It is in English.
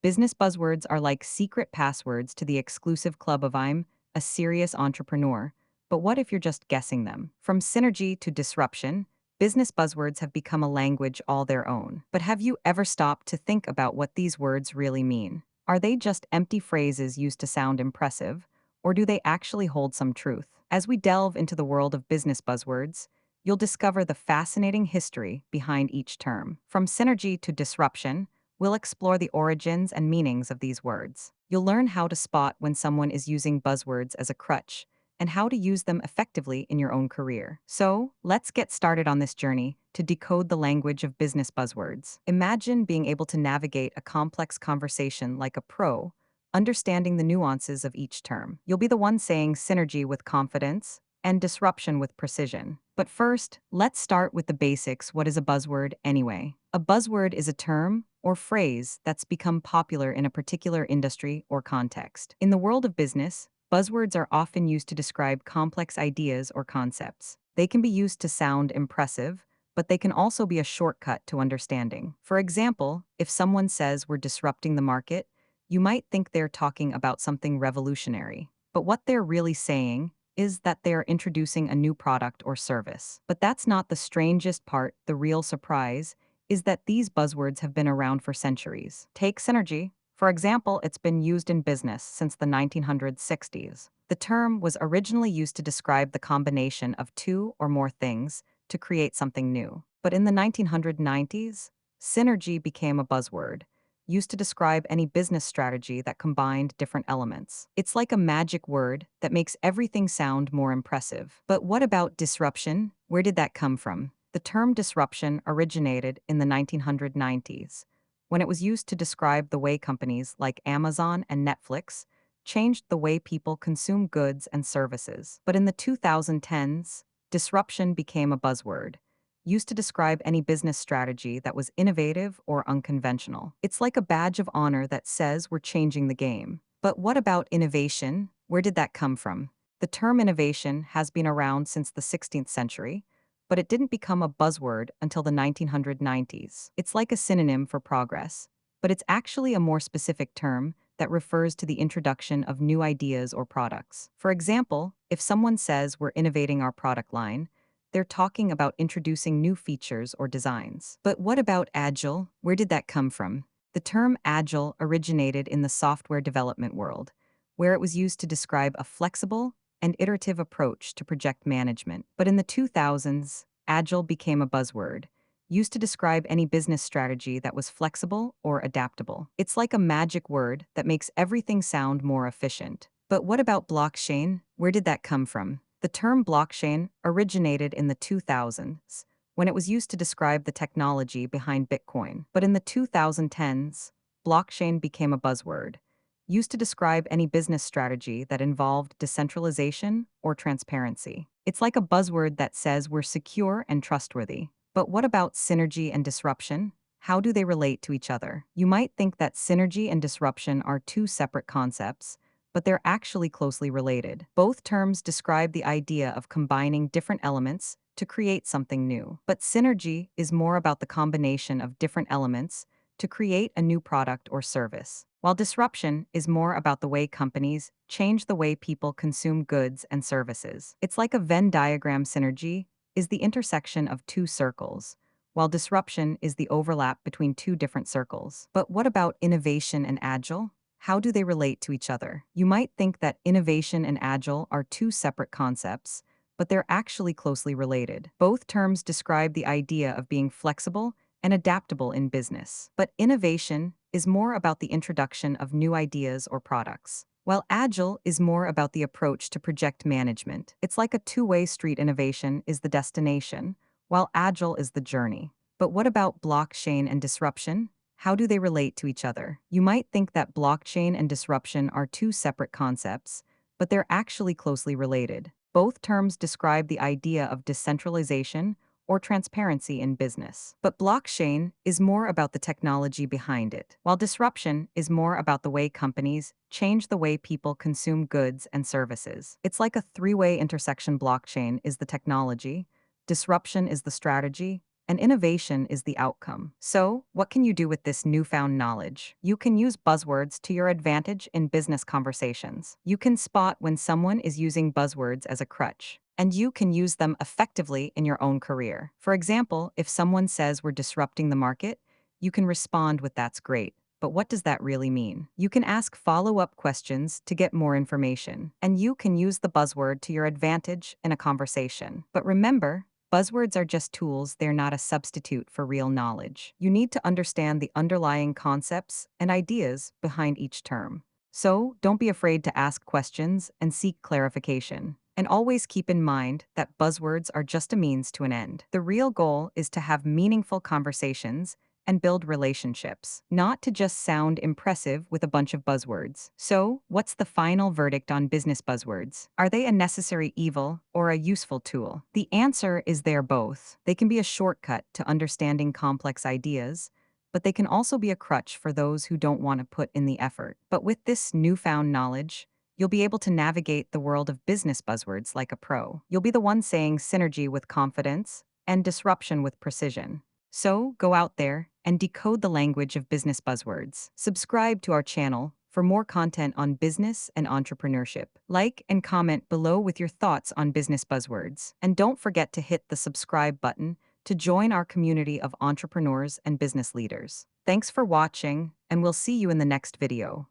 Business buzzwords are like secret passwords to the exclusive club of I'm a serious entrepreneur. But what if you're just guessing them? From synergy to disruption, business buzzwords have become a language all their own. But have you ever stopped to think about what these words really mean? Are they just empty phrases used to sound impressive, or do they actually hold some truth? As we delve into the world of business buzzwords, you'll discover the fascinating history behind each term. From synergy to disruption, we'll explore the origins and meanings of these words. You'll learn how to spot when someone is using buzzwords as a crutch and how to use them effectively in your own career. So, let's get started on this journey to decode the language of business buzzwords. Imagine being able to navigate a complex conversation like a pro, understanding the nuances of each term. You'll be the one saying synergy with confidence and disruption with precision. But first, let's start with the basics. What is a buzzword anyway? A buzzword is a term or phrase that's become popular in a particular industry or context. In the world of business, buzzwords are often used to describe complex ideas or concepts. They can be used to sound impressive, but they can also be a shortcut to understanding. For example, if someone says we're disrupting the market, you might think they're talking about something revolutionary. But what they're really saying is that they are introducing a new product or service. But that's not the strangest part. The real surprise is that these buzzwords have been around for centuries. Take synergy. For example, it's been used in business since the 1960s. The term was originally used to describe the combination of two or more things to create something new. But in the 1990s, synergy became a buzzword, used to describe any business strategy that combined different elements. It's like a magic word that makes everything sound more impressive. But what about disruption? Where did that come from? The term disruption originated in the 1990s, when it was used to describe the way companies like Amazon and Netflix changed the way people consume goods and services. But in the 2010s, disruption became a buzzword, used to describe any business strategy that was innovative or unconventional. It's like a badge of honor that says we're changing the game. But what about innovation? Where did that come from? The term innovation has been around since the 16th century, but it didn't become a buzzword until the 1990s. It's like a synonym for progress, but it's actually a more specific term that refers to the introduction of new ideas or products. For example, if someone says we're innovating our product line, they're talking about introducing new features or designs. But what about agile? Where did that come from? The term agile originated in the software development world, where it was used to describe a flexible and iterative approach to project management. But in the 2000s, agile became a buzzword, used to describe any business strategy that was flexible or adaptable. It's like a magic word that makes everything sound more efficient. But what about blockchain? Where did that come from? The term blockchain originated in the 2000s, when it was used to describe the technology behind Bitcoin. But in the 2010s, blockchain became a buzzword, used to describe any business strategy that involved decentralization or transparency. It's like a buzzword that says we're secure and trustworthy. But what about synergy and disruption? How do they relate to each other? You might think that synergy and disruption are two separate concepts, but they're actually closely related. Both terms describe the idea of combining different elements to create something new. But synergy is more about the combination of different elements to create a new product or service, while disruption is more about the way companies change the way people consume goods and services. It's like a Venn diagram. Synergy is the intersection of two circles, while disruption is the overlap between two different circles. But what about innovation and agile? How do they relate to each other? You might think that innovation and agile are two separate concepts, but they're actually closely related. Both terms describe the idea of being flexible and adaptable in business. But innovation is more about the introduction of new ideas or products, while agile is more about the approach to project management. It's like a two-way street. Innovation is the destination, while agile is the journey. But what about blockchain and disruption? How do they relate to each other? You might think that blockchain and disruption are two separate concepts, but they're actually closely related. Both terms describe the idea of decentralization or transparency in business. But blockchain is more about the technology behind it, while disruption is more about the way companies change the way people consume goods and services. It's like a three-way intersection. Blockchain is the technology, disruption is the strategy, and innovation is the outcome. So, what can you do with this newfound knowledge? You can use buzzwords to your advantage in business conversations. You can spot when someone is using buzzwords as a crutch, and you can use them effectively in your own career. For example, if someone says we're disrupting the market, you can respond with "that's great. But what does that really mean?" You can ask follow-up questions to get more information, and you can use the buzzword to your advantage in a conversation. But remember, buzzwords are just tools, they're not a substitute for real knowledge. You need to understand the underlying concepts and ideas behind each term. So, don't be afraid to ask questions and seek clarification. And always keep in mind that buzzwords are just a means to an end. The real goal is to have meaningful conversations and build relationships, not to just sound impressive with a bunch of buzzwords. So, what's the final verdict on business buzzwords? Are they a necessary evil or a useful tool? The answer is they're both. They can be a shortcut to understanding complex ideas, but they can also be a crutch for those who don't want to put in the effort. But with this newfound knowledge, you'll be able to navigate the world of business buzzwords like a pro. You'll be the one saying synergy with confidence and disruption with precision. So, go out there and decode the language of business buzzwords. Subscribe to our channel for more content on business and entrepreneurship. Like and comment below with your thoughts on business buzzwords. And don't forget to hit the subscribe button to join our community of entrepreneurs and business leaders. Thanks for watching, and we'll see you in the next video.